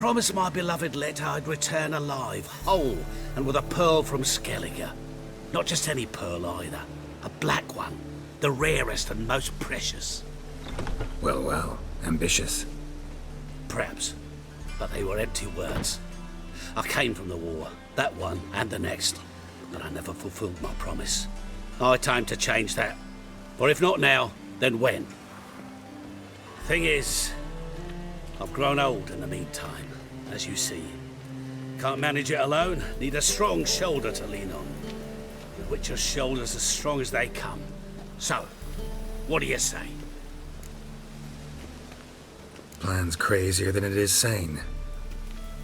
Promised my beloved Let I'd return alive, whole, and with a pearl from Skellige. Not just any pearl either. A black one. The rarest and most precious. Well, well. Ambitious. Perhaps. But they were empty words. I came from the war. That one and the next. But I never fulfilled my promise. High time to change that. Or if not now, then when? Thing is, I've grown old in the meantime, as you see. Can't manage it alone, need a strong shoulder to lean on. The Witcher's shoulders as strong as they come. So, what do you say? Plan's crazier than it is sane.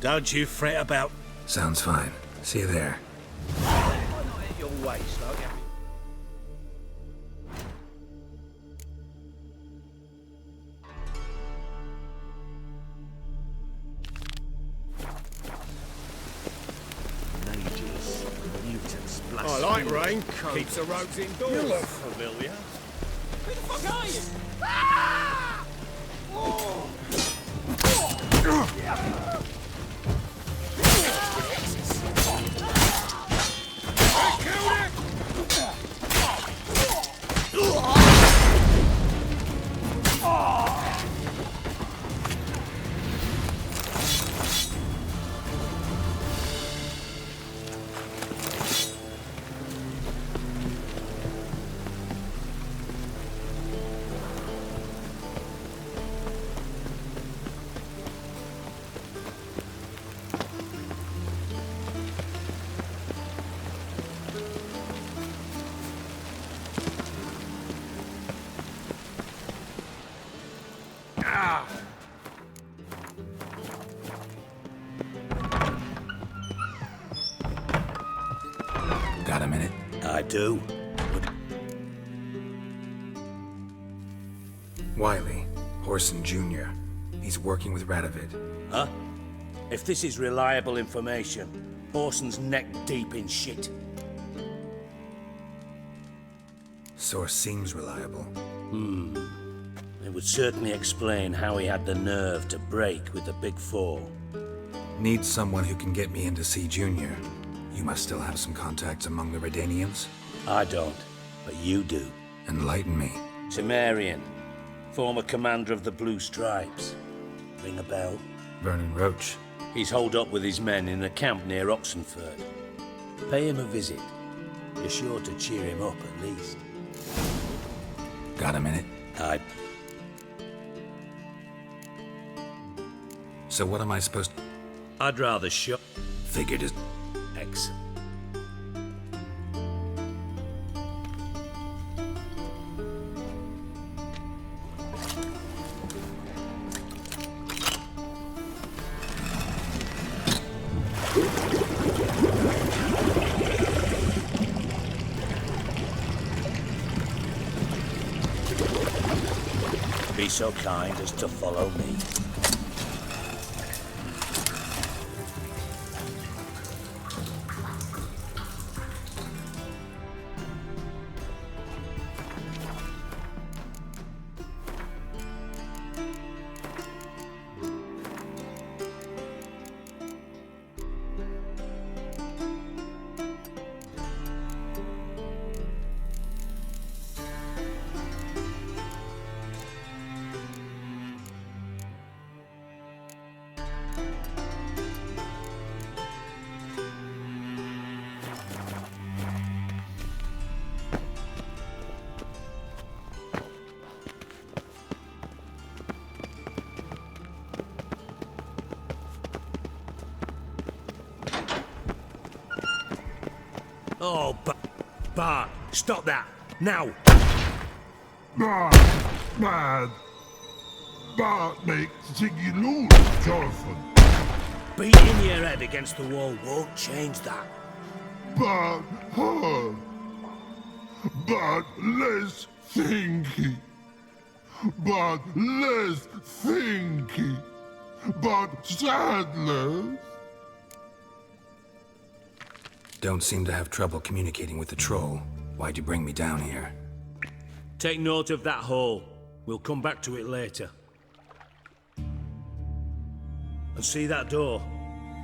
Don't you fret about... Sounds fine. See you there. Why not hit your waist, don't you? I like rain. Keeps the roads indoors. You look familiar. Who the fuck are you? Got a minute? I do. Wiley, Horson Jr. He's working with Radovid. Huh? If this is reliable information, Horson's neck deep in shit. Source seems reliable. It would certainly explain how he had the nerve to break with the Big Four. Need someone who can get me into C. Jr. You must still have some contacts among the Redanians. I don't, but you do. Enlighten me. Temerian, former commander of the Blue Stripes. Ring a bell? Vernon Roach. He's holed up with his men in a camp near Oxenford. Pay him a visit. You're sure to cheer him up at least. Got a minute? So what am I supposed to... I'd rather shut. Figured as... Excellent. Be so kind as to follow me. Oh, Bart, stop that, now! Bad. Bart makes Ziggy lose, Jonathan. Beating your head against the wall won't change that. But hard. But less thinky. But less thinky. But sadless. Don't seem to have trouble communicating with the troll. Why'd you bring me down here? Take note of that hole. We'll come back to it later. And see that door?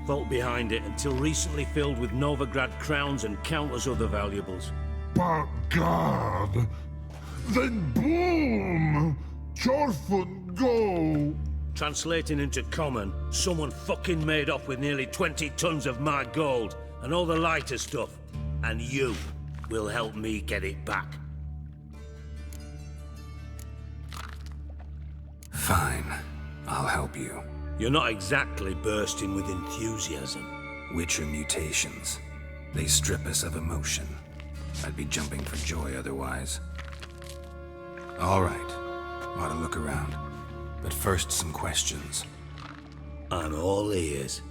Vault behind it, until recently filled with Novigrad crowns and countless other valuables. But God, then boom! Chorfun go! Translating into common, someone fucking made off with nearly 20 tons of my gold and all the lighter stuff. And you will help me get it back. Fine. I'll help you. You're not exactly bursting with enthusiasm. Witcher mutations. They strip us of emotion. I'd be jumping for joy otherwise. All right. Ought to look around. But first, some questions. I'm all ears.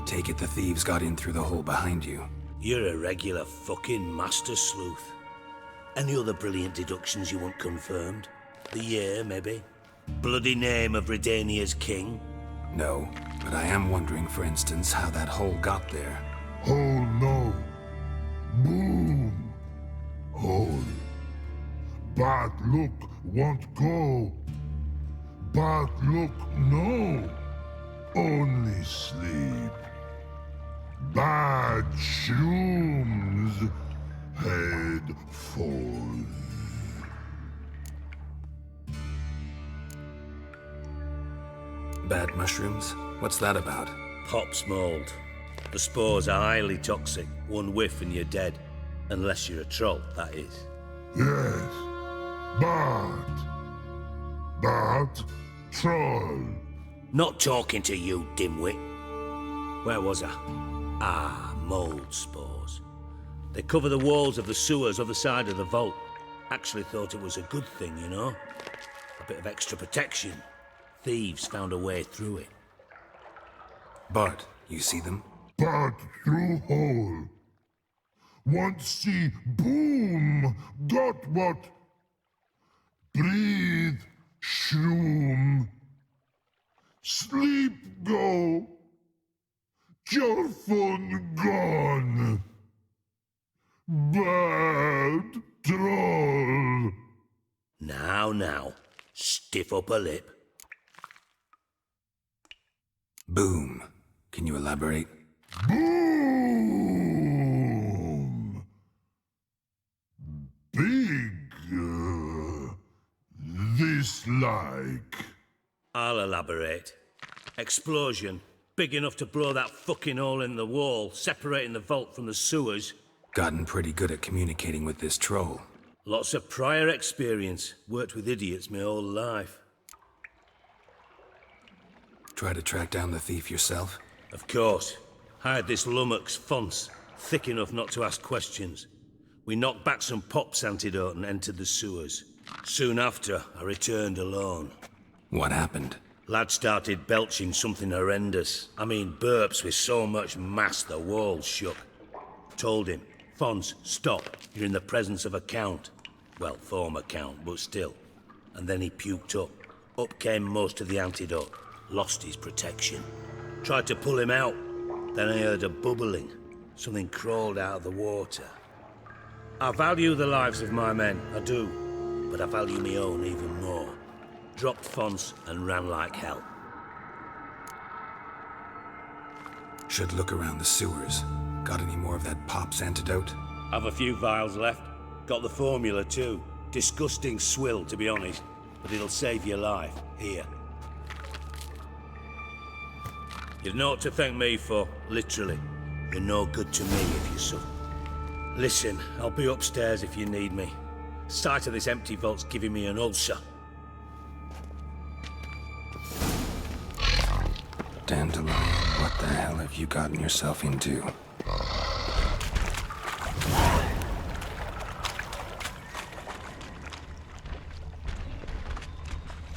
Take it the thieves got in through the hole behind you. You're a regular fucking master sleuth. Any other brilliant deductions you want confirmed? The year, maybe? Bloody name of Redania's king? No, but I am wondering, for instance, how that hole got there. Oh no. Boom. Hole. Bad look won't go. Bad look no. Only sleep. Bad shrooms. Head falls. Bad mushrooms? What's that about? Pop's mold. The spores are highly toxic. One whiff and you're dead. Unless you're a troll, that is. Yes. Bad troll. Not talking to you, dimwit. Where was I? Ah, mold spores. They cover the walls of the sewers other side of the vault. Actually thought it was a good thing, you know? A bit of extra protection. Thieves found a way through it. Bart, you see them? Bad through hole. Want see boom. Got what? Breathe. Shroom. Sleep go. Your phone gone. Bad troll. Now, stiff up a lip. Boom. Can you elaborate? Boom. Big. This like. I'll elaborate. Explosion. Big enough to blow that fucking hole in the wall, separating the vault from the sewers. Gotten pretty good at communicating with this troll. Lots of prior experience. Worked with idiots my whole life. Try to track down the thief yourself? Of course. Hired this lummox, Fons, thick enough not to ask questions. We knocked back some Pop's antidote and entered the sewers. Soon after, I returned alone. What happened? Lad started belching something horrendous. I mean, burps with so much mass the walls shook. Told him, Fons, stop. You're in the presence of a count. Well, former count, but still. And then he puked up. Up came most of the antidote. Lost his protection. Tried to pull him out. Then I heard a bubbling. Something crawled out of the water. I value the lives of my men, I do. But I value my own even more. Dropped Fons and ran like hell. Should look around the sewers. Got any more of that Pop's antidote? Have a few vials left. Got the formula too. Disgusting swill, to be honest. But it'll save your life. Here. You've naught to thank me for, literally. You're no good to me if you suffer. Listen, I'll be upstairs if you need me. Sight of this empty vault's giving me an ulcer. Dandelion, what the hell have you gotten yourself into?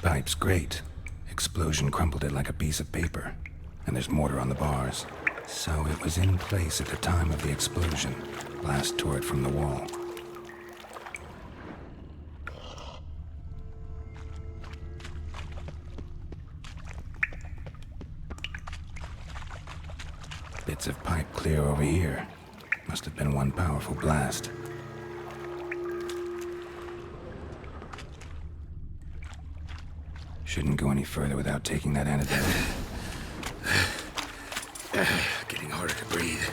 Pipe's great. Explosion crumpled it like a piece of paper. And there's mortar on the bars. So it was in place at the time of the explosion. Blast tore it from the wall. Bits of pipe clear over here. Must have been one powerful blast. Shouldn't go any further without taking that antidote. Getting harder to breathe.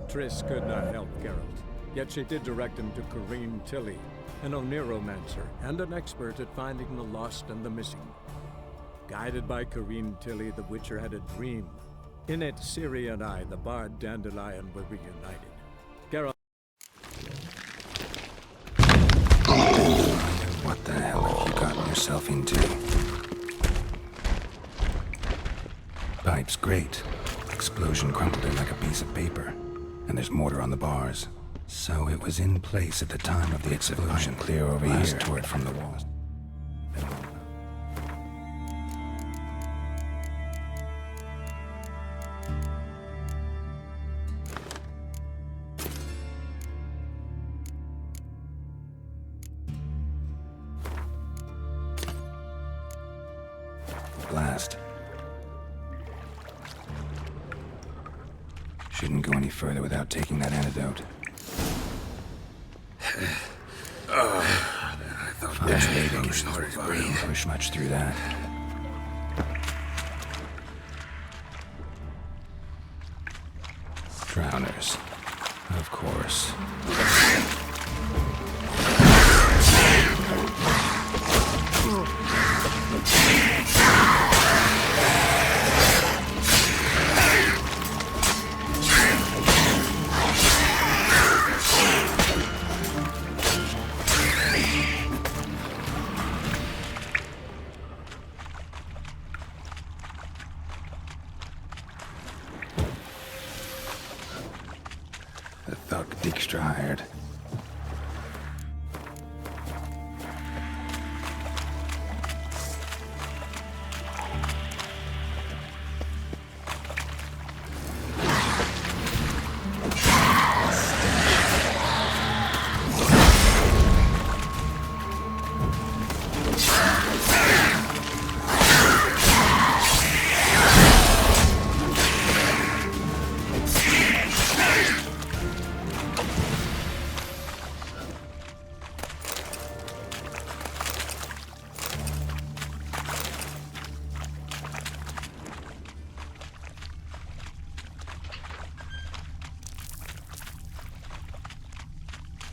Triss could not help Geralt, yet she did direct him to Corrine Tilly, an Oniromancer and an expert at finding the lost and the missing. Guided by Corrine Tilly, the Witcher had a dream. In it, Ciri and I, the bard Dandelion, were reunited. Geralt... What the hell have you gotten yourself into? Pipe's great. Explosion crumpled it like a piece of paper. And there's mortar on the bars. So it was in place at the time of the explosion. Clear over here. Tore it from the wall. Blast. Shouldn't go any further without taking that antidote. I thought didn't push much through that. Drowners. Of course. The thug Dijkstra hired.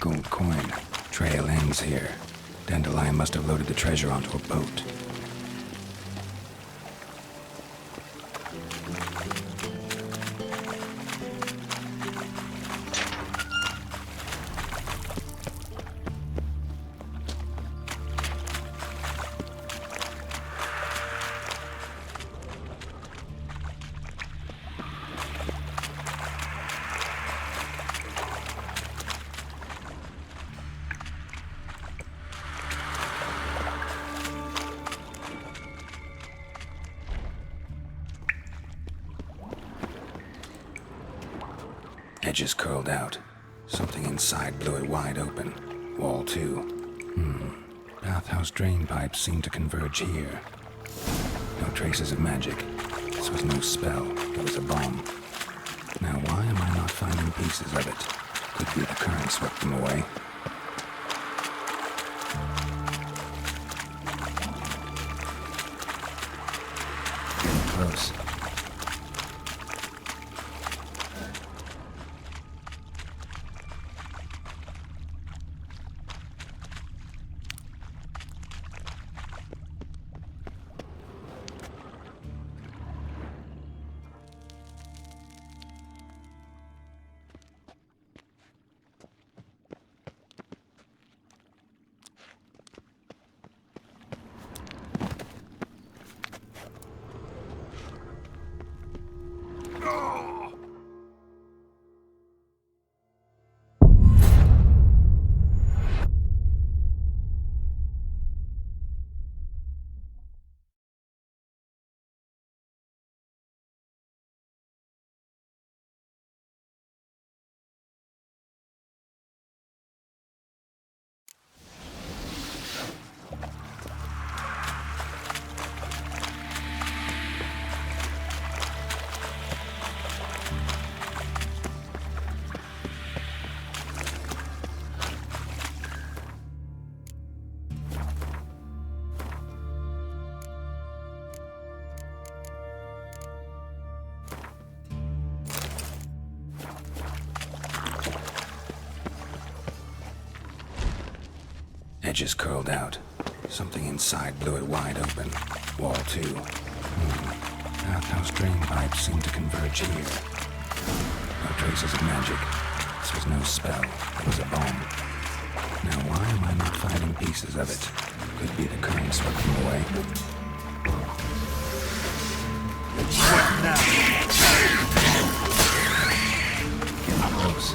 Gold coin. Trail ends here. Dandelion must have loaded the treasure onto a boat. Edges curled out. Something inside blew it wide open. Wall too. Bathhouse drain pipes seem to converge here. No traces of magic. This was no spell. It was a bomb. Now why am I not finding pieces of it? Could be the current swept them away. close. Edges curled out. Something inside blew it wide open. Wall too. Outhouse drain pipes seemed to converge here. No traces of magic. This was no spell. It was a bomb. Now why am I not finding pieces of it? Could be the current swept them away. Getting close.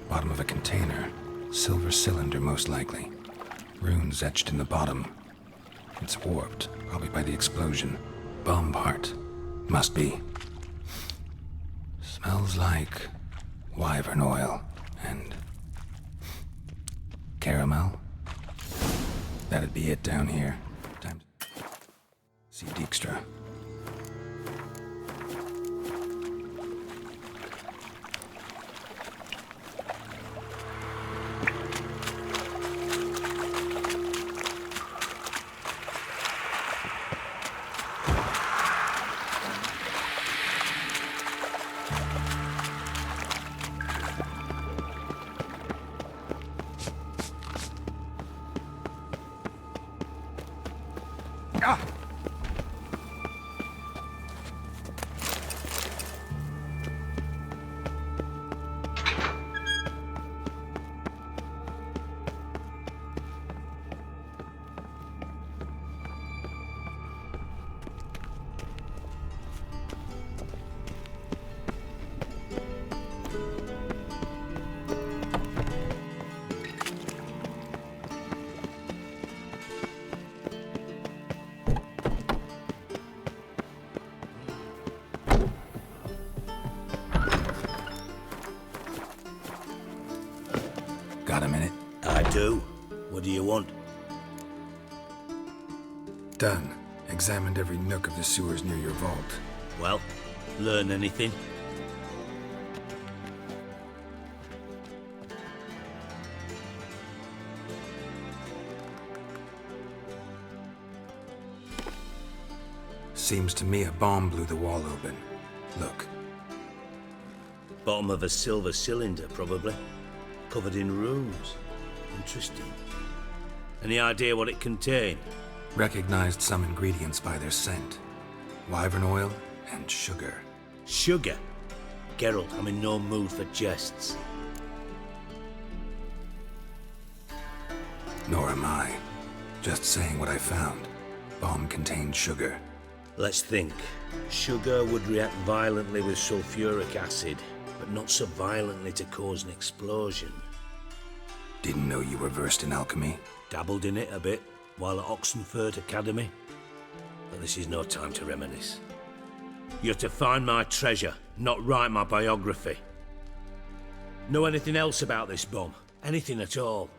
Bottom of a container. Silver cylinder, most likely. Runes etched in the bottom. It's warped, probably by the explosion. Bomb part. Must be. Smells like wyvern oil and caramel. That'd be it down here. Time to see Dijkstra. Got a minute? I do. What do you want? Done. Examined every nook of the sewers near your vault. Well, learn anything? Seems to me a bomb blew the wall open. Look. Bottom of a silver cylinder, probably. Covered in runes. Interesting. Any idea what it contained? Recognized some ingredients by their scent. Wyvern oil and sugar. Sugar? Geralt, I'm in no mood for jests. Nor am I. Just saying what I found. Bomb contained sugar. Let's think. Sugar would react violently with sulfuric acid, but not so violently to cause an explosion. Didn't know you were versed in alchemy. Dabbled in it a bit while at Oxenford Academy. But this is no time to reminisce. You're to find my treasure, not write my biography. Know anything else about this bomb? Anything at all?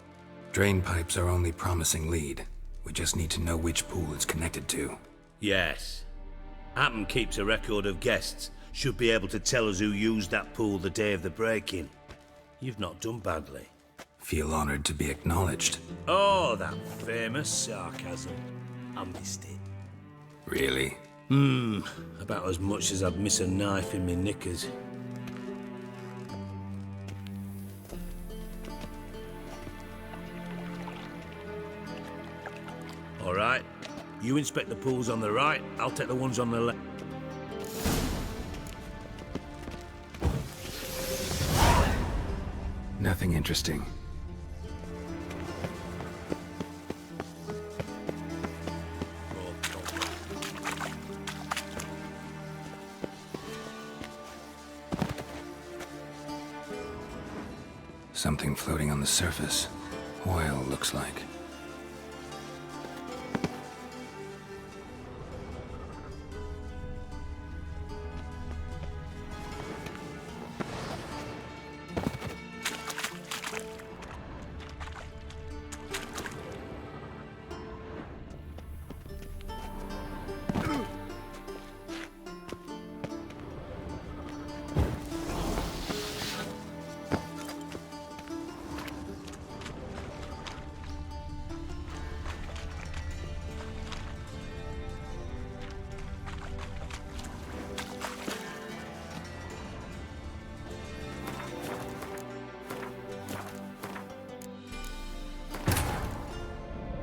Drain pipes are only promising lead. We just need to know which pool it's connected to. Yes. Hammond keeps a record of guests. Should be able to tell us who used that pool the day of the break-in. You've not done badly. Feel honored to be acknowledged. Oh, that famous sarcasm. I missed it. Really? About as much as I'd miss a knife in me knickers. All right. You inspect the pools on the right, I'll take the ones on the left. Nothing interesting. Something floating on the surface. Oil, looks like.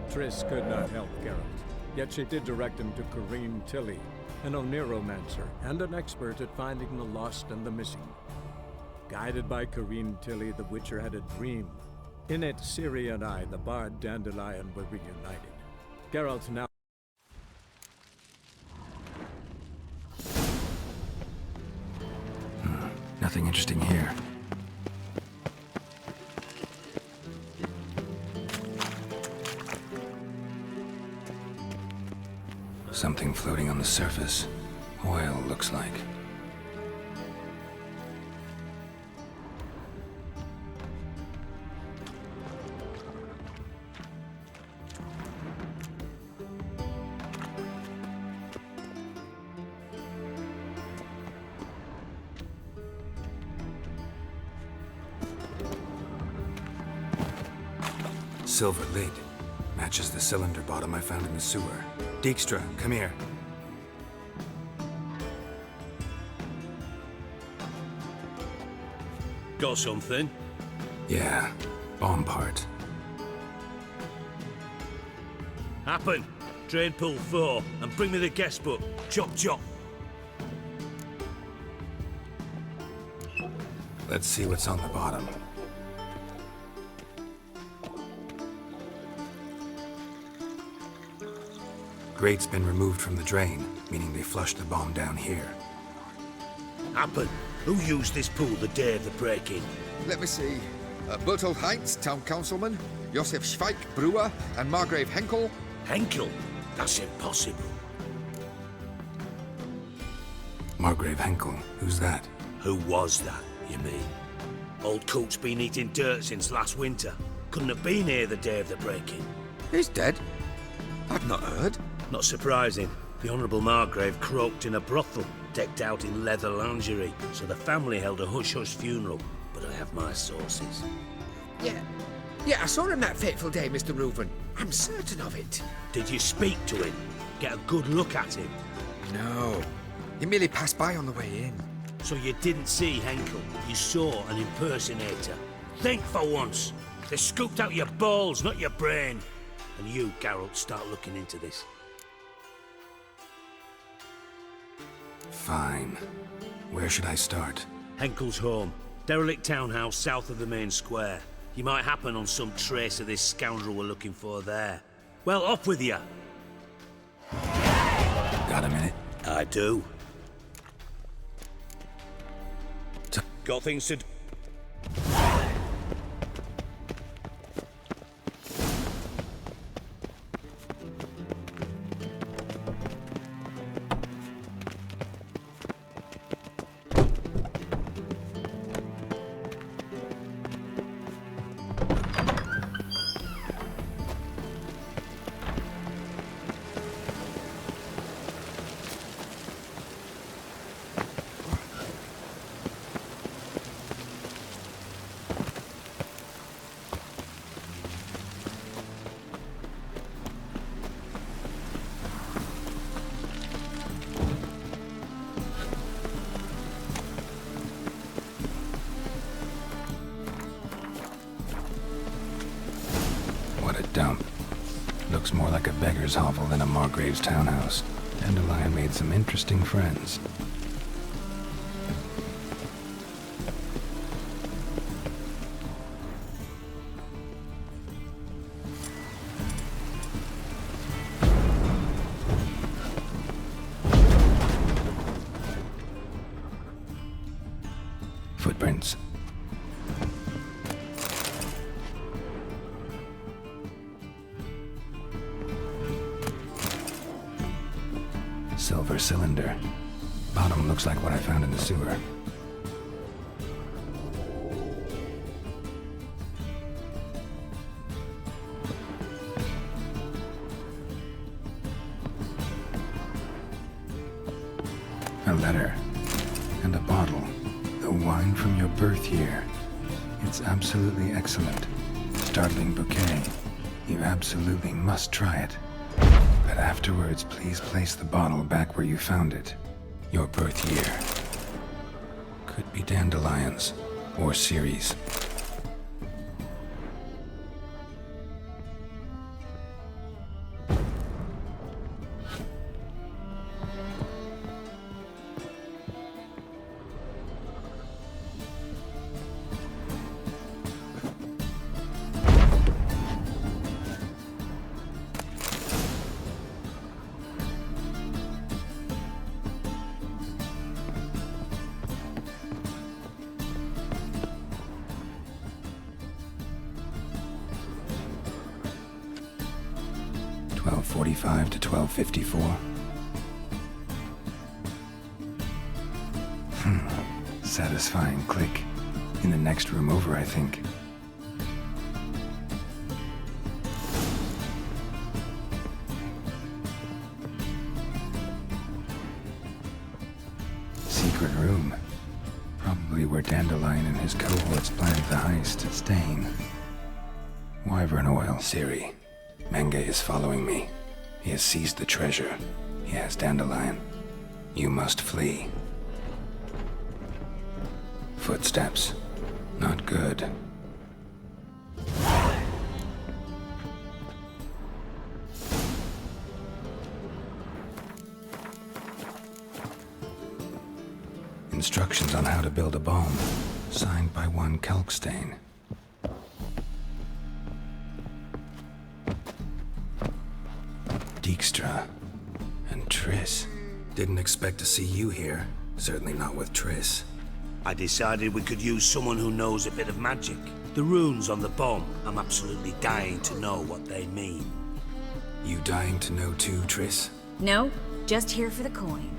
Triss could not help Geralt, yet she did direct him to Corrine Tilly, an Oniromancer and an expert at finding the lost and the missing. Guided by Corrine Tilly, the Witcher had a dream. In it, Ciri and I, the bard Dandelion, were reunited. Geralt now... Nothing interesting here. Something floating on the surface. Oil, looks like. Silver lid. Matches the cylinder bottom I found in the sewer. Dijkstra, come here. Got something? Yeah, bomb part. Happen. Drain pool 4, and bring me the guest book. Chop chop. Let's see what's on the bottom. Grate's been removed from the drain, meaning they flushed the bomb down here. Happen. Who used this pool the day of the break-in? Let me see. Bertold Heinz, town councilman, Josef Schweik, brewer, and Margrave Henkel. Henkel? That's impossible. Margrave Henkel, who's that? Who was that, you mean? Old Coot's been eating dirt since last winter. Couldn't have been here the day of the break-in. He's dead? I've not heard. Not surprising. The Honourable Margrave croaked in a brothel, decked out in leather lingerie, so the family held a hush-hush funeral. But I have my sources. Yeah, I saw him that fateful day, Mr. Reuven. I'm certain of it. Did you speak to him? Get a good look at him? No. He merely passed by on the way in. So you didn't see Henkel, you saw an impersonator. Think for once. They scooped out your balls, not your brain. And you, Geralt, start looking into this. Fine. Where should I start? Henkel's home. Derelict townhouse south of the main square. You might happen on some trace of this scoundrel we're looking for there. Well, off with you. Got a minute? I do. Got things to do. What a dump. Looks more like a beggar's hovel than a Margrave's townhouse. Dandelion made some interesting friends. Footprints. Silver cylinder. Bottom looks like what I found in the sewer. A letter. And a bottle. The wine from your birth year. It's absolutely excellent. Startling bouquet. You absolutely must try it. But afterwards, please place the bottle back where you found it. Your birth year. Could be Dandelion's, or Ciri's. .45 to 12:54. Satisfying click. In the next room over, I think. Secret room. Probably where Dandelion and his cohorts planned the heist. Stain. Wyvern oil. Ciri. Menge is following me. He has seized the treasure. He has Dandelion. You must flee. Footsteps. Not good. Instructions on how to build a bomb. Signed by one Kalkstein. Dijkstra. And Triss. Didn't expect to see you here. Certainly not with Triss. I decided we could use someone who knows a bit of magic. The runes on the bomb, I'm absolutely dying to know what they mean. You dying to know too, Triss? No, just here for the coin.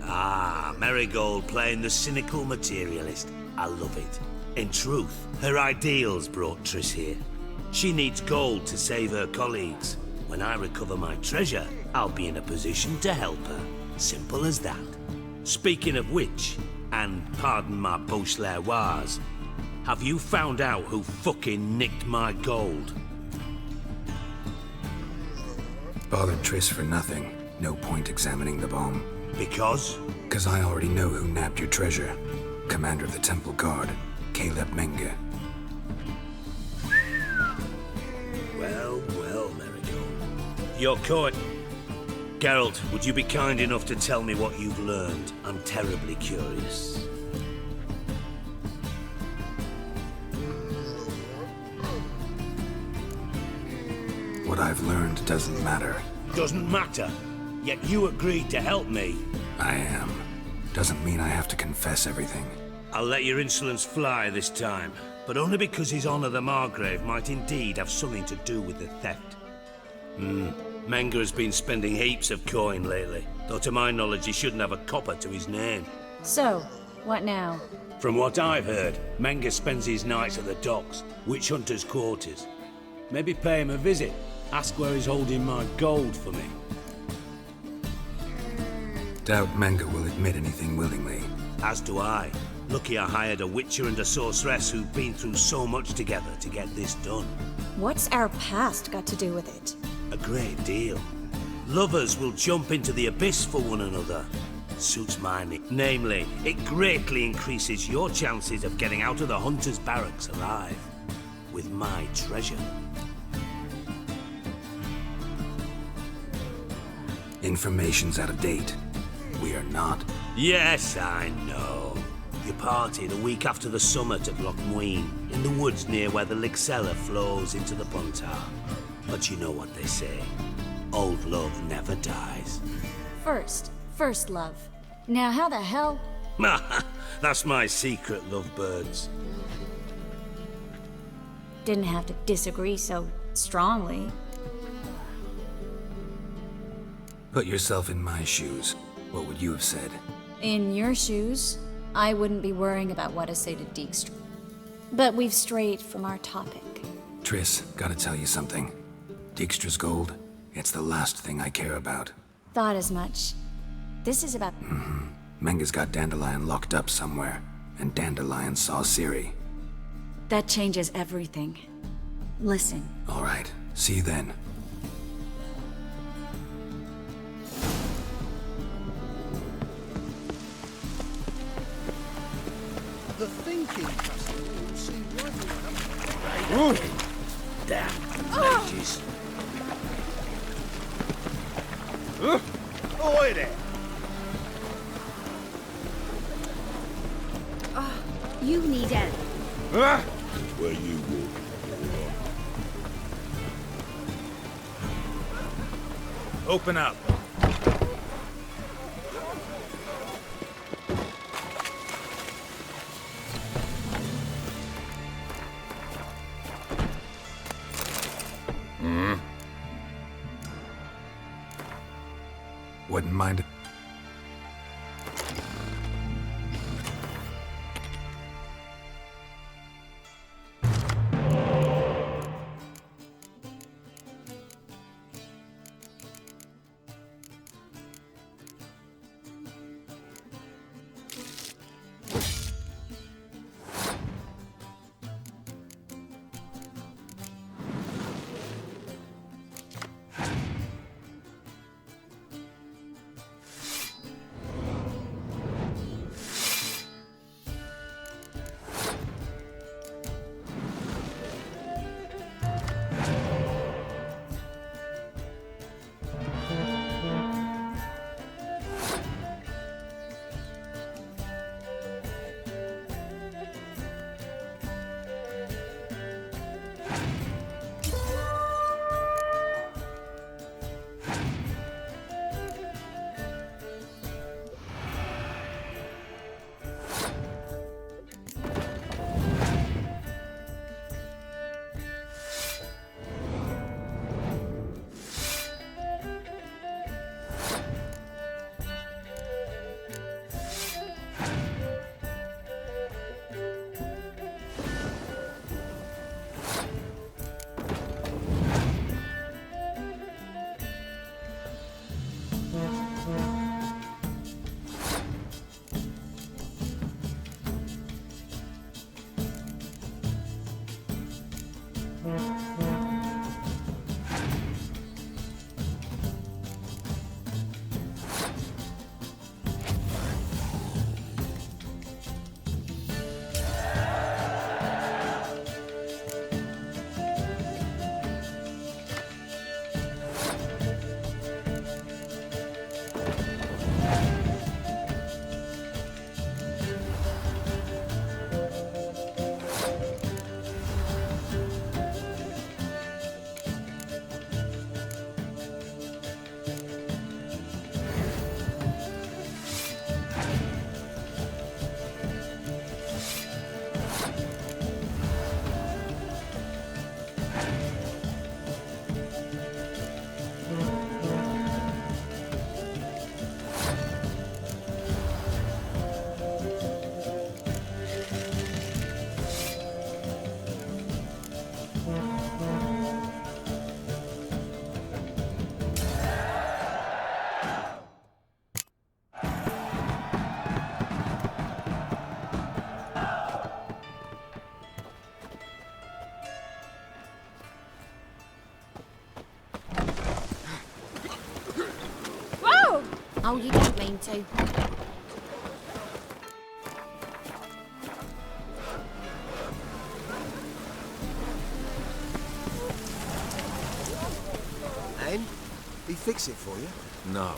Ah, Marigold playing the cynical materialist. I love it. In truth, her ideals brought Triss here. She needs gold to save her colleagues. When I recover my treasure, I'll be in a position to help her. Simple as that. Speaking of which, and pardon my Beauclervois, have you found out who fucking nicked my gold? Bothered Triss for nothing. No point examining the bomb. Because? 'Cause I already know who nabbed your treasure. Commander of the Temple Guard, Caleb Menge. Well, well, Marigold. You're caught. Geralt, would you be kind enough to tell me what you've learned? I'm terribly curious. What what I've learned doesn't matter. Doesn't matter. Yet you agreed to help me. I am. Doesn't mean I have to confess everything. I'll let your insolence fly this time, but only because His Honor the Margrave might indeed have something to do with the theft. Menga has been spending heaps of coin lately, though to my knowledge he shouldn't have a copper to his name. So, what now? From what I've heard, Menga spends his nights at the docks, witch hunters' quarters. Maybe pay him a visit. Ask where he's holding my gold for me. Doubt Menga will admit anything willingly. As do I. Lucky I hired a witcher and a sorceress who've been through so much together to get this done. What's our past got to do with it? A great deal. Lovers will jump into the abyss for one another. Suits my namely, it greatly increases your chances of getting out of the hunter's barracks alive. With my treasure. Information's out of date. We are not. Yes, I know. You partied a week after the summit at Loch Muine, in the woods near where the Lixella flows into the Pontar. But you know what they say. Old love never dies. First love. Now how the hell? That's my secret, lovebirds. Didn't have to disagree so strongly. Put yourself in my shoes. What would you have said? In your shoes, I wouldn't be worrying about what to say to Dijkstra. But we've strayed from our topic. Triss, gotta tell you something. Dijkstra's gold, it's the last thing I care about. Thought as much. This is about... Menga's got Dandelion locked up somewhere, and Dandelion saw Ciri. That changes everything. Listen. All right, see you then. The thinking customer will see right away. Damn mages. Oi there! You need help. Where you walk. Open up. Wouldn't mind it. Oh, you don't mean to. And? He fix it for you? No.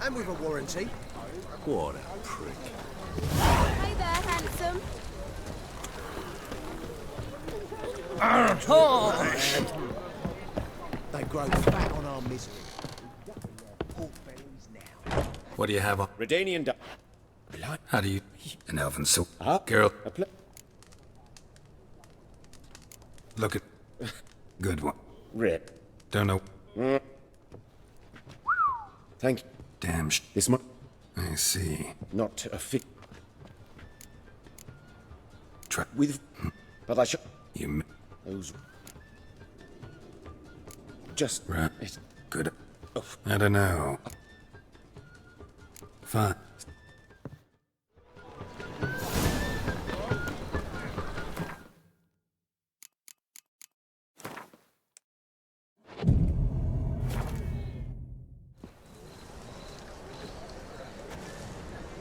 And with a warranty. What a prick. Hey there, handsome. They grow fat on our misery. Pork bellies now. What do you have on? Redanian How do you... An elven so... Girl. Look at... Good one. Rip. Don't know. Thank you. Damn This much. I see. Not a fit Try... with. But I should. You... Those. Just. Right. It, Good. I don't know. Fine.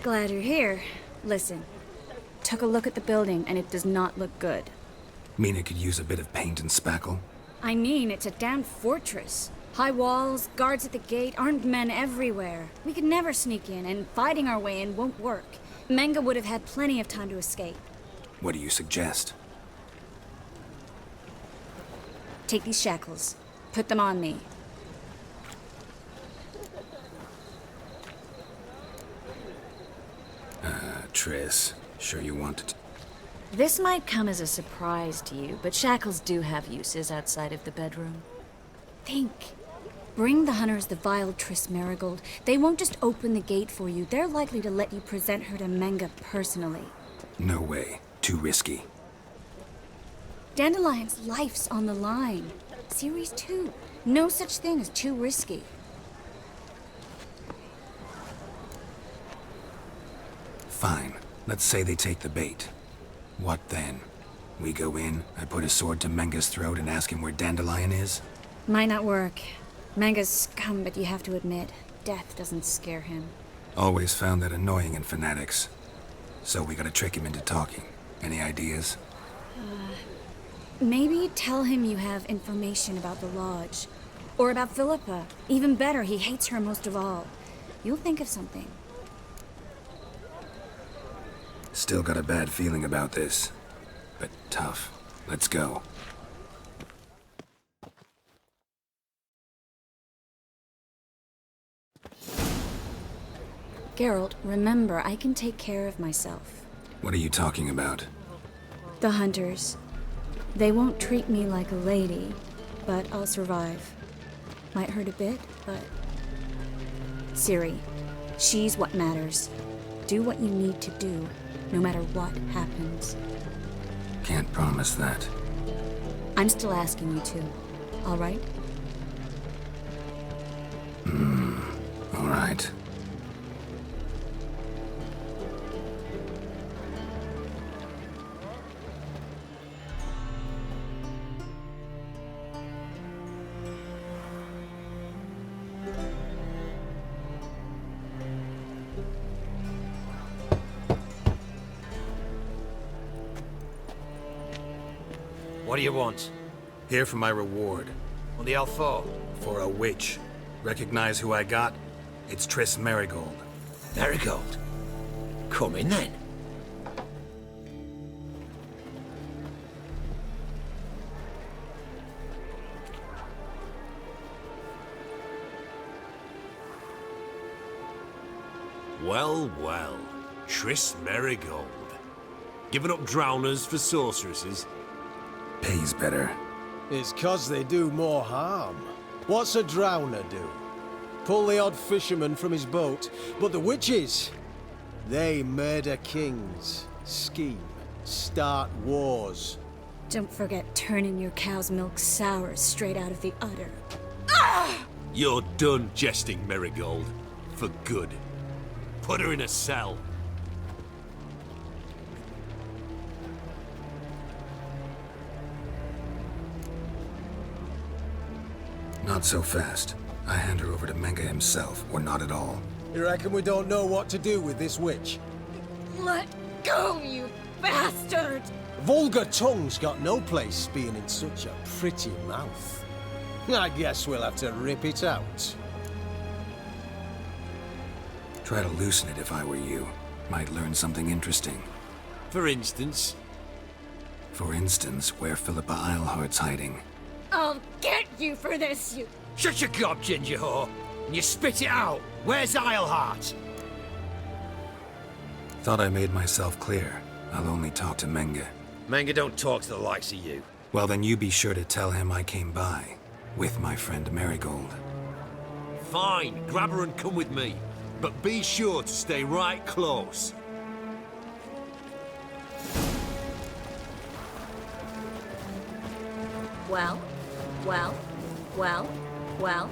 Glad you're here. Listen, took a look at the building and it does not look good. Mean it could use a bit of paint and spackle? I mean, it's a damn fortress. High walls, guards at the gate, armed men everywhere. We could never sneak in, and fighting our way in won't work. Menga would have had plenty of time to escape. What do you suggest? Take these shackles. Put them on me. Triss, sure you wanted to... This might come as a surprise to you, but shackles do have uses outside of the bedroom. Think. Bring the hunters the vile Triss Marigold. They won't just open the gate for you. They're likely to let you present her to Menga personally. No way. Too risky. Dandelion's life's on the line. Series 2. No such thing as too risky. Fine. Let's say they take the bait. What then? We go in, I put a sword to Menga's throat and ask him where Dandelion is? Might not work. Menga's scum, but you have to admit, death doesn't scare him. Always found that annoying in fanatics. So we gotta trick him into talking. Any ideas? Maybe tell him you have information about the Lodge. Or about Philippa. Even better, he hates her most of all. You'll think of something. Still got a bad feeling about this. But tough. Let's go. Geralt, remember, I can take care of myself. What are you talking about? The hunters. They won't treat me like a lady, but I'll survive. Might hurt a bit, but... Ciri, she's what matters. Do what you need to do, no matter what happens. Can't promise that. I'm still asking you to, all right? All right. What do you want? Here for my reward. On the Alpha? For a witch. Recognize who I got? It's Triss Marigold. Marigold? Come in then. Well, well. Triss Marigold. Giving up drowners for sorceresses? Pays better. It's 'cause they do more harm. What's a drowner do? Pull the odd fisherman from his boat. But the witches, they murder kings, scheme, start wars. Don't forget turning your cow's milk sour straight out of the udder. You're done jesting, Marigold. For good. Put her in a cell. Not so fast. I hand her over to Menge himself, or not at all. You reckon we don't know what to do with this witch? Let go, you bastard! Vulgar tongue's got no place being in such a pretty mouth. I guess we'll have to rip it out. Try to loosen it if I were you. Might learn something interesting. For instance? For instance, where Philippa Eilhart's hiding. I'll get you for this, you... Shut your gob, ginger whore, and you spit it out. Where's Eilhart? Thought I made myself clear. I'll only talk to Menge. Menge don't talk to the likes of you. Well, then you be sure to tell him I came by. With my friend Marigold. Fine, grab her and come with me. But be sure to stay right close. Well, well, well, well,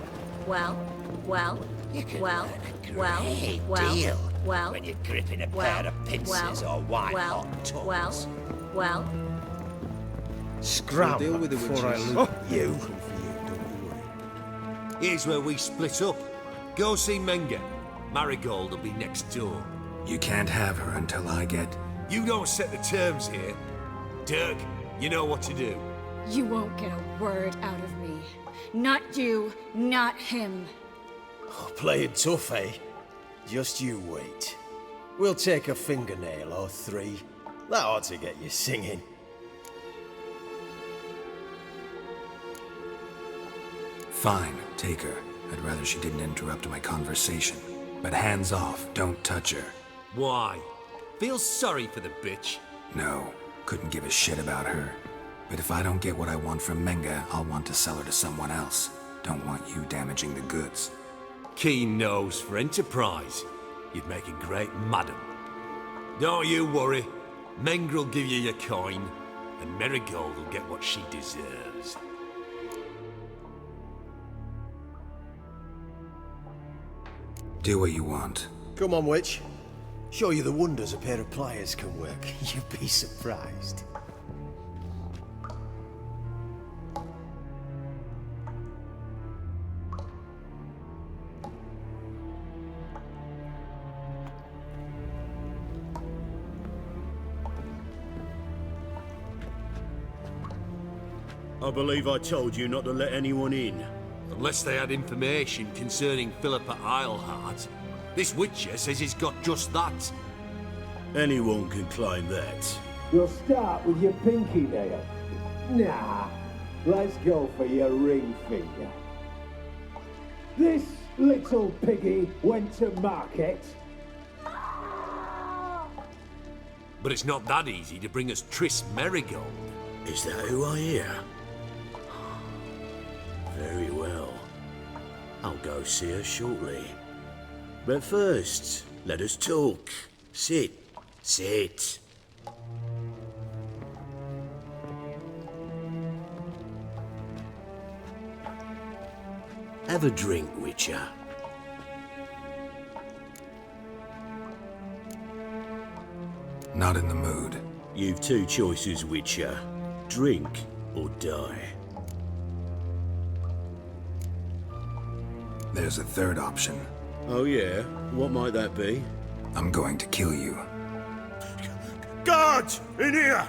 well, well, You can well, learn a well, great well, deal well, when you're gripping a well, pair of pincers well, or white well, hot tongs. well, Scram deal with the before I witches. lose you. Here's where we split up. Go see Menge. Marigold will be next door. You can't have her until I get... You don't set the terms here. Dirk, you know what to do. you won't get a word out of me. Not you, not him. Oh, playing tough, eh? Just you wait. We'll take a fingernail or three. That ought to get you singing. Fine, take her. I'd rather she didn't interrupt my conversation. But hands off, don't touch her. Why? Feel sorry for the bitch? No, couldn't give a shit about her. But if I don't get what I want from Menge, I'll want to sell her to someone else. Don't want you damaging the goods. Keen nose for enterprise. You'd make a great madam. Don't you worry. Menge will give you your coin, and Marigold will get what she deserves. Do what you want. Come on, witch. Show you the wonders a pair of pliers can work. You'd be surprised. I believe I told you not to let anyone in. Unless they had information concerning Philippa Eilhart. This Witcher says he's got just that. Anyone can claim that. You'll start with your pinky nail. Nah, let's go for your ring finger. This little piggy went to market. But it's not that easy to bring us Triss Marigold. Is that who I hear? Very well. I'll go see her shortly. But first, let us talk. Sit. Sit. Have a drink, Witcher. Not in the mood. You've two choices, Witcher. Drink or die. There's a third option. Oh yeah? What might that be? I'm going to kill you. Guards! In here!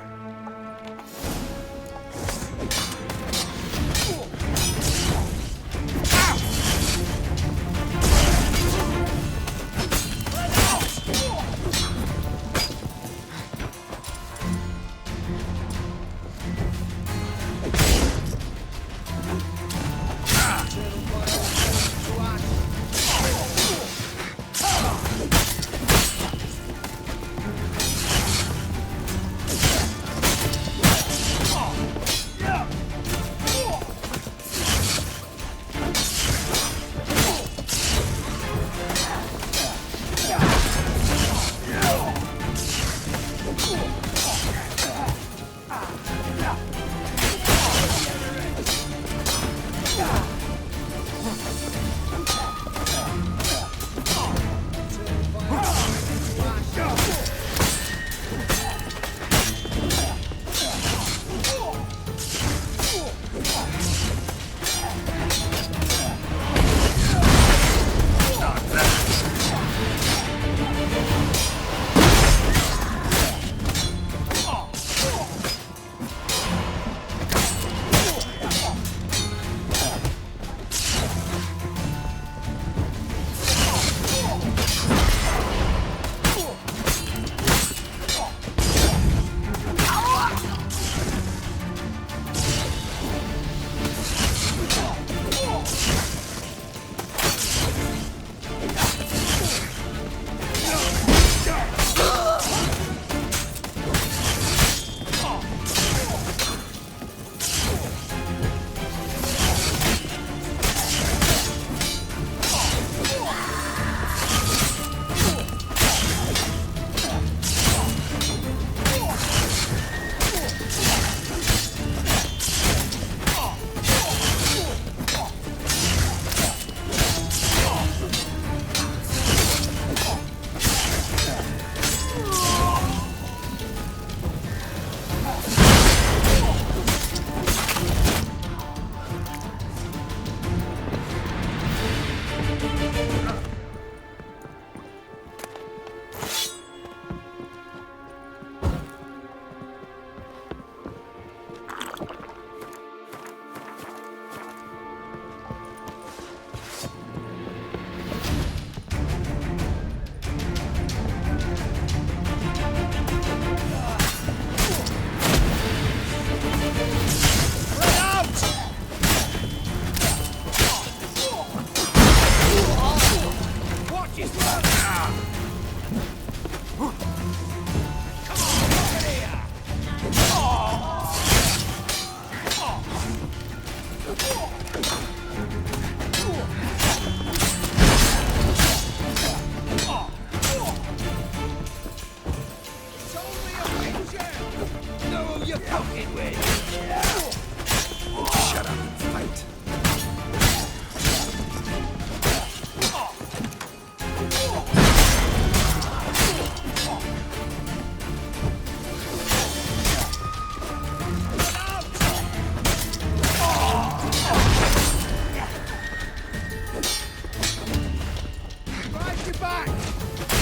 back!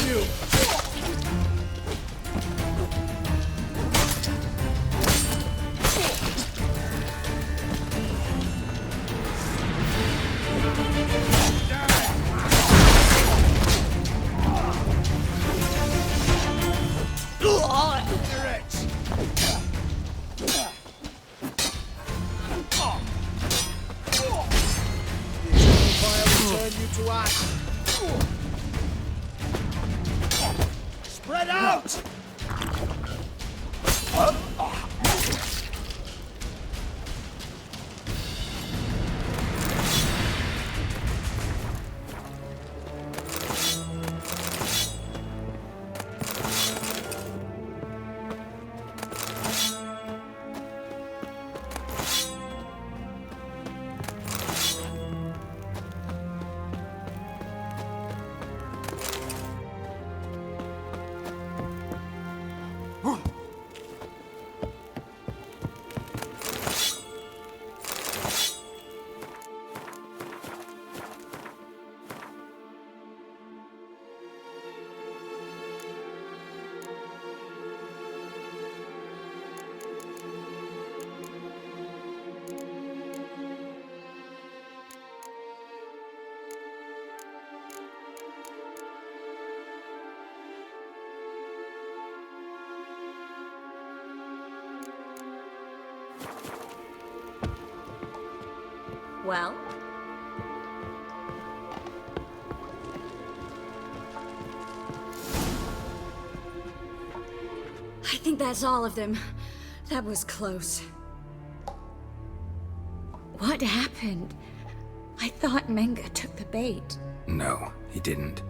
You! Spread out! Well? I think that's all of them. That was close. What happened? I thought Menga took the bait. No, he didn't.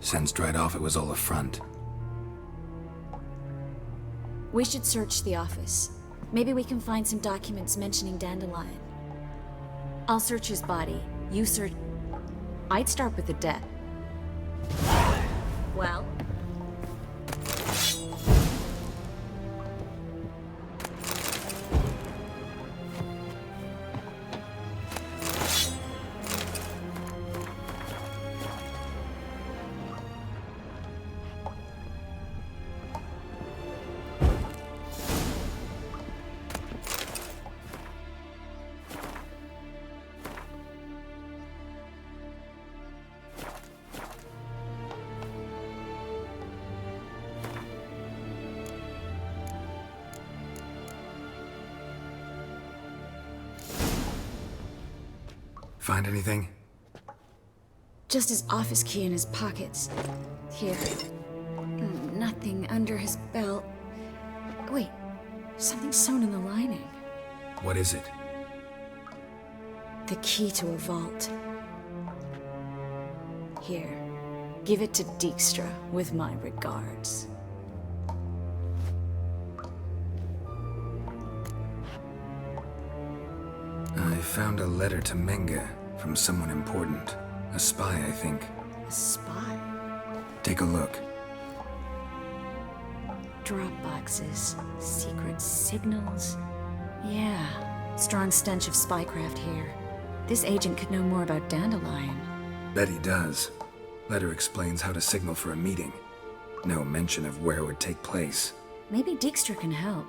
Sensed right off it was all a front. We should search the office. Maybe we can find some documents mentioning Dandelion. I'll search his body. You search... I'd start with the death. Well? Find anything? Just his office key in his pockets. Here. Nothing under his belt. Wait, something sewn in the lining. What is it? The key to a vault. Here, give it to Dijkstra with my regards. I found a letter to Menga from someone important. A spy, I think. A spy? Take a look. Drop boxes, secret signals. Yeah, strong stench of spycraft here. This agent could know more about Dandelion. Bet he does. Letter explains how to signal for a meeting. No mention of where it would take place. Maybe Dijkstra can help.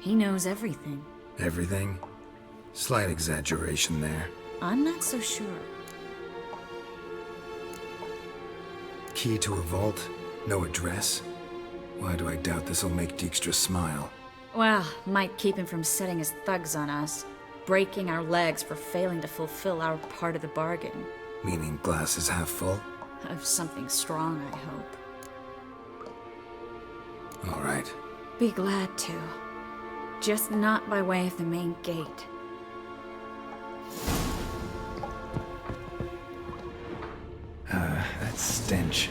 He knows everything. Everything? Slight exaggeration there. I'm not so sure. Key to a vault? No address? Why do I doubt this'll make Dijkstra smile? Well, might keep him from setting his thugs on us. Breaking our legs for failing to fulfill our part of the bargain. Meaning glass is half full? Of something strong, I hope. All right. Be glad to. Just not by way of the main gate. That stench.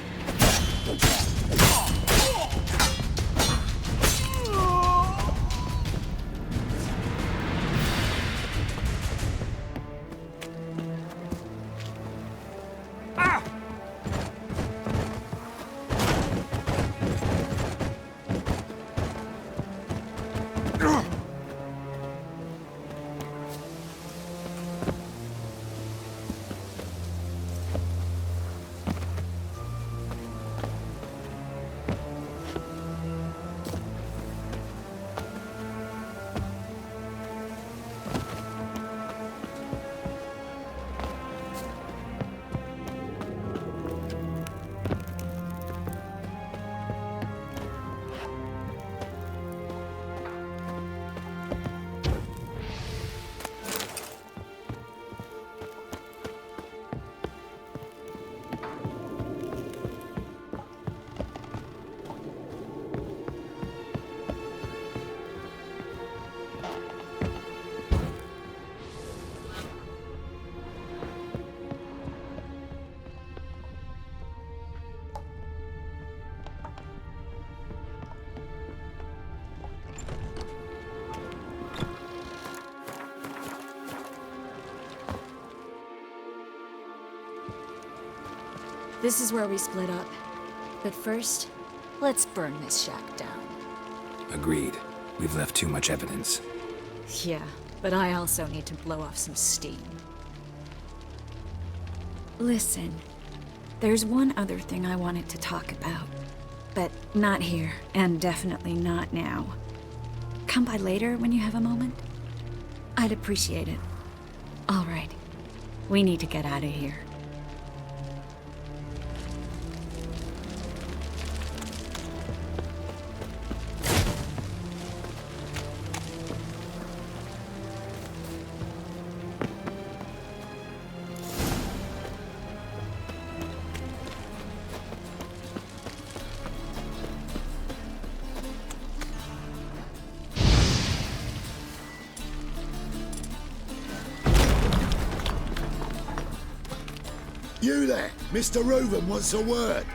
This is where we split up. But first, let's burn this shack down. Agreed. We've left too much evidence. Yeah, but I also need to blow off some steam. Listen, there's one other thing I wanted to talk about. But not here, and definitely not now. Come by later when you have a moment? I'd appreciate it. All right. We need to get out of here. You there! Mr. Reuven wants a word.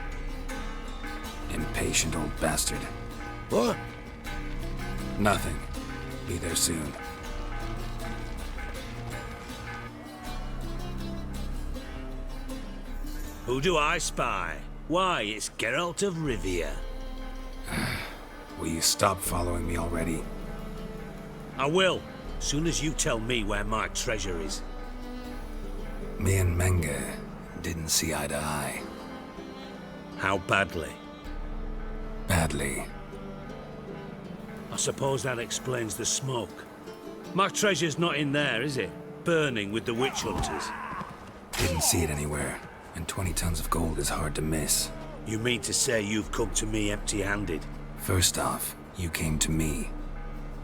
Impatient old bastard. What? Nothing. Be there soon. Who do I spy? Why, it's Geralt of Rivia. Will you stop following me already? I will, soon as you tell me where my treasure is. Me and Menge didn't see eye to eye. How badly? Badly. I suppose that explains the smoke. My treasure's not in there, is it? Burning with the witch hunters. Didn't see it anywhere, and 20 tons of gold is hard to miss. You mean to say you've come to me empty-handed? First off, you came to me.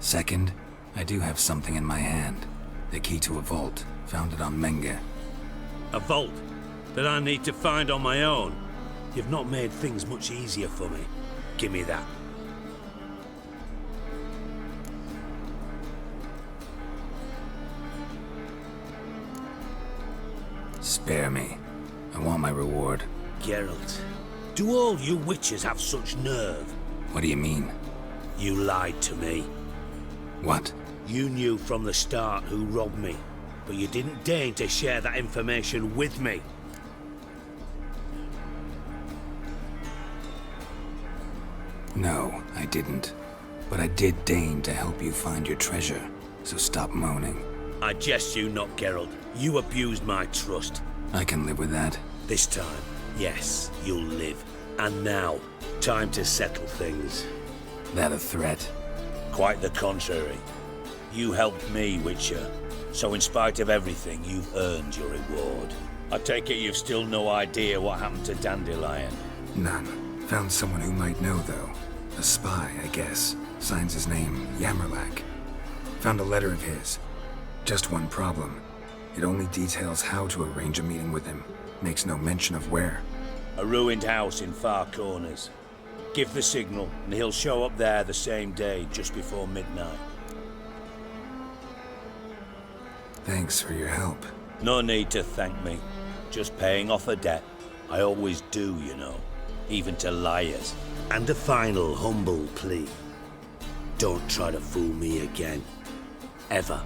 Second, I do have something in my hand. The key to a vault, found it on Menge. A vault that I need to find on my own? You've not made things much easier for me. Give me that. Spare me. I want my reward. Geralt, do all you witches have such nerve? What do you mean? You lied to me. What? You knew from the start who robbed me, but you didn't deign to share that information with me. No, I didn't. But I did deign to help you find your treasure, so stop moaning. I jest you not, Geralt. You abused my trust. I can live with that. This time, yes, you'll live. And now, time to settle things. That a threat? Quite the contrary. You helped me, Witcher. So in spite of everything, you've earned your reward. I take it you've still no idea what happened to Dandelion? None. Found someone who might know, though. A spy, I guess. Signs his name, Yamerlak. Found a letter of his. Just one problem. It only details how to arrange a meeting with him. Makes no mention of where. A ruined house in Far Corners. Give the signal, and he'll show up there the same day, just before midnight. Thanks for your help. No need to thank me. Just paying off a debt. I always do, you know. Even to liars. And a final humble plea. Don't try to fool me again. Ever.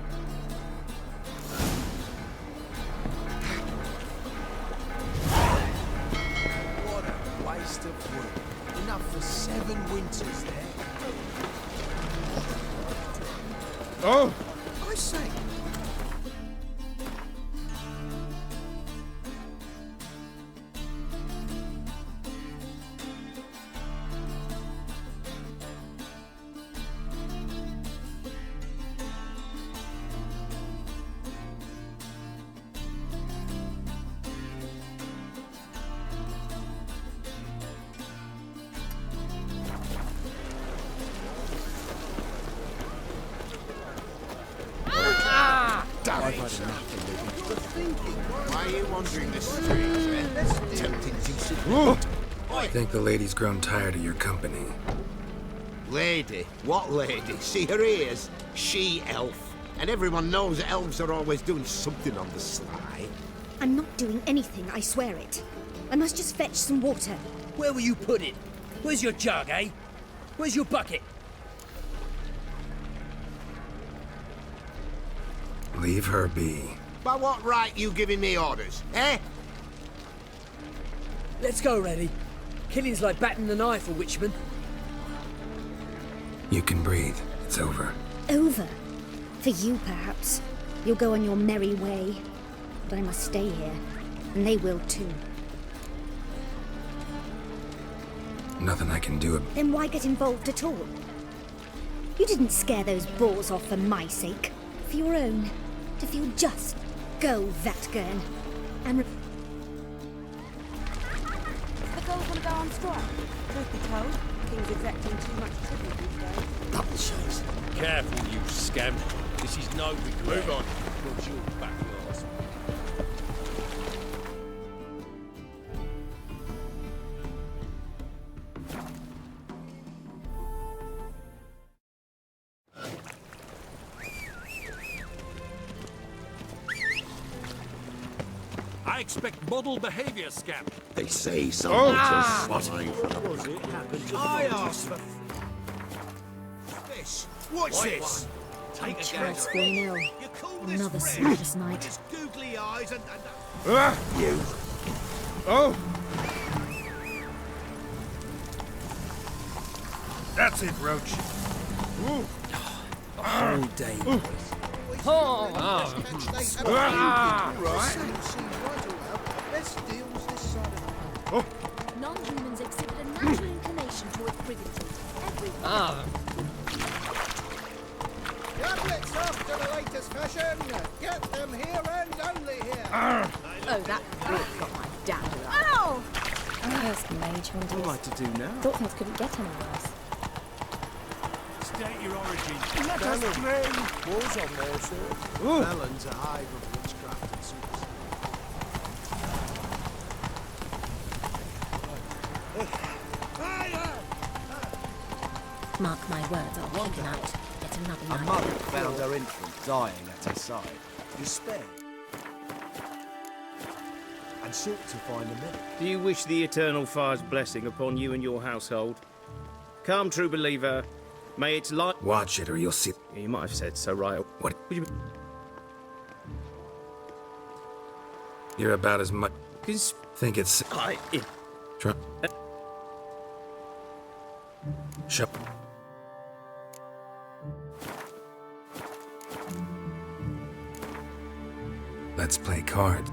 What a waste of wood. Enough for 7 winters there. Oh! I say, Why are you wandering the streets, eh? Tempting decent. I think the lady's grown tired of your company. Lady? What lady? See her ears? She-elf. And everyone knows elves are always doing something on the sly. I'm not doing anything, I swear it. I must just fetch some water. Where will you put it? Where's your jug, eh? Where's your bucket? Leave her be. By what right you giving me orders, eh? Let's go, Reddy. Killing's like batting the knife, a witchman. You can breathe. It's over. Over? For you, perhaps. You'll go on your merry way. But I must stay here. And they will too. Nothing I can do. Then why get involved at all? You didn't scare those boars off for my sake. For your own. To feel just. Go, Vatgern. And The girls want to go on strike. Truth be told, King's exacting too much tribute these days. Double shows. Careful, you scamp. This is no regret. Move on. Got your back last. I expect model behavior, scamp. They say some What? I asked for this. What's this? I trust we know. Another sleepless night. His googly eyes and you. Oh! That's it, Roach. Ooh. Whole day. Non-humans exhibit a natural inclination towards brigandage. Tablets after the latest fashion. Get them here and only here. Oh, that really got my dander. Ow! First mage hunters. What am I to do now? Thought things couldn't get any worse. State your origin. Let us through. Walls on there, sir. Melon's a hive of witchcraft and superstition. Mark my words, I'll kick him out. Get another A night. mother found her infant dying at her side. Despair. And sought to find a medic. Do you wish the Eternal Fire's blessing upon you and your household? Come, true believer. May its light... Watch it or you'll see... You might have said so, right? What? Would you... You're about as much... Think it's... Try... Shut... Let's play cards.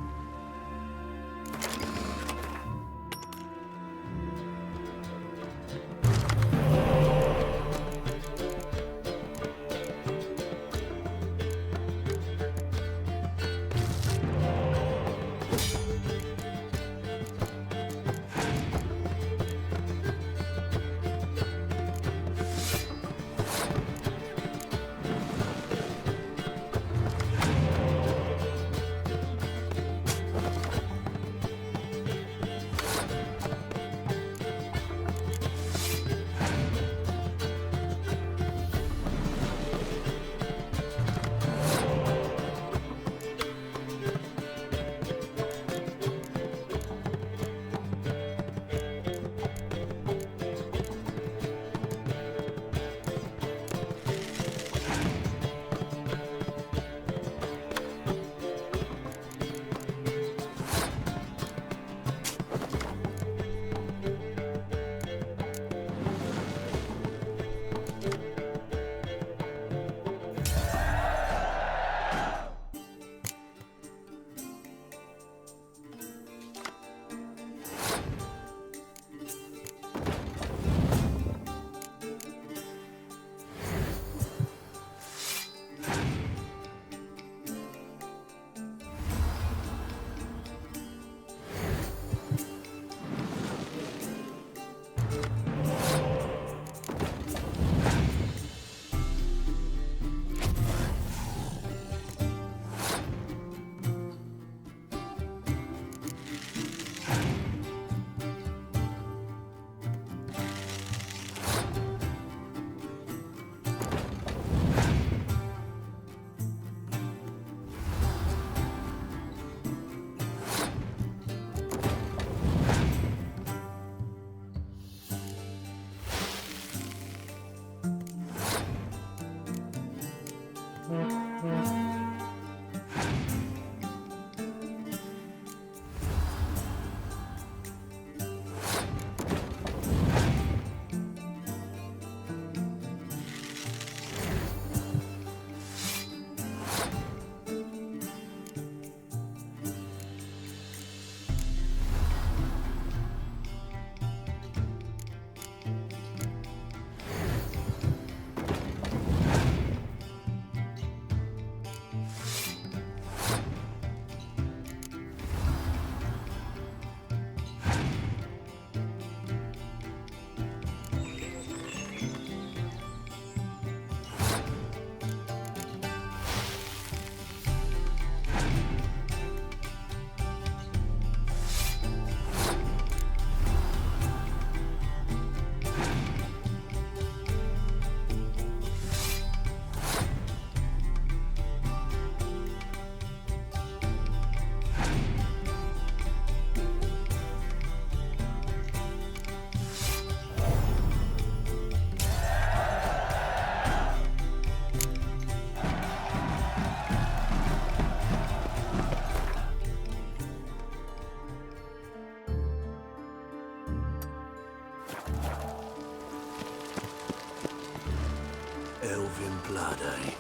Elven blood, eh?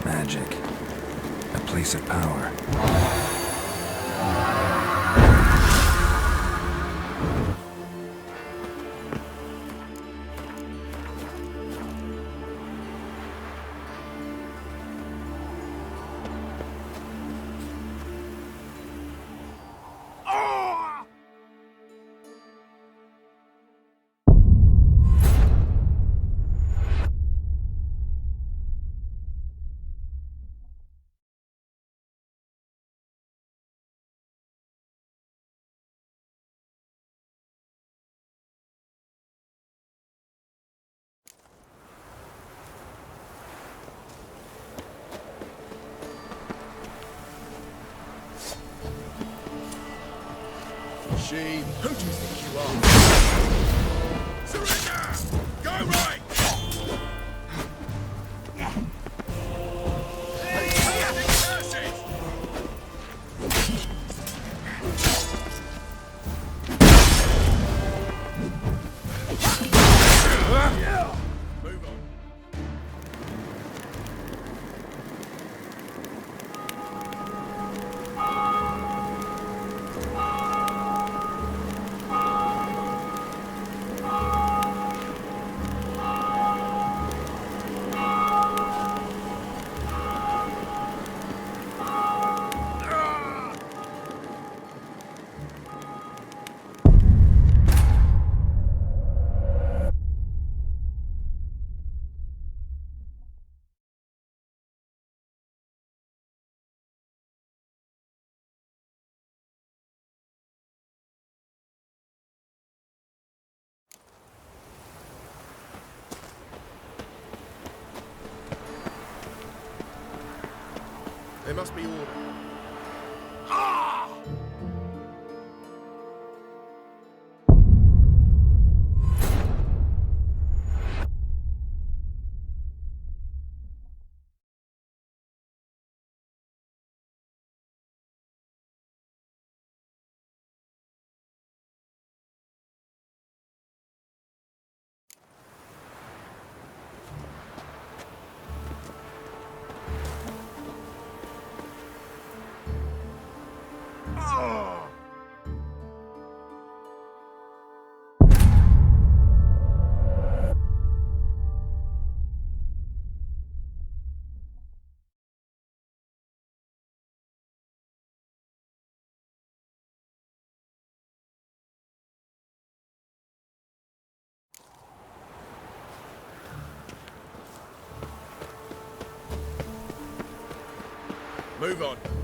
Magic. A place of power. Who do you think you are? Surrender! Go right! Move on. There must be order. Move on.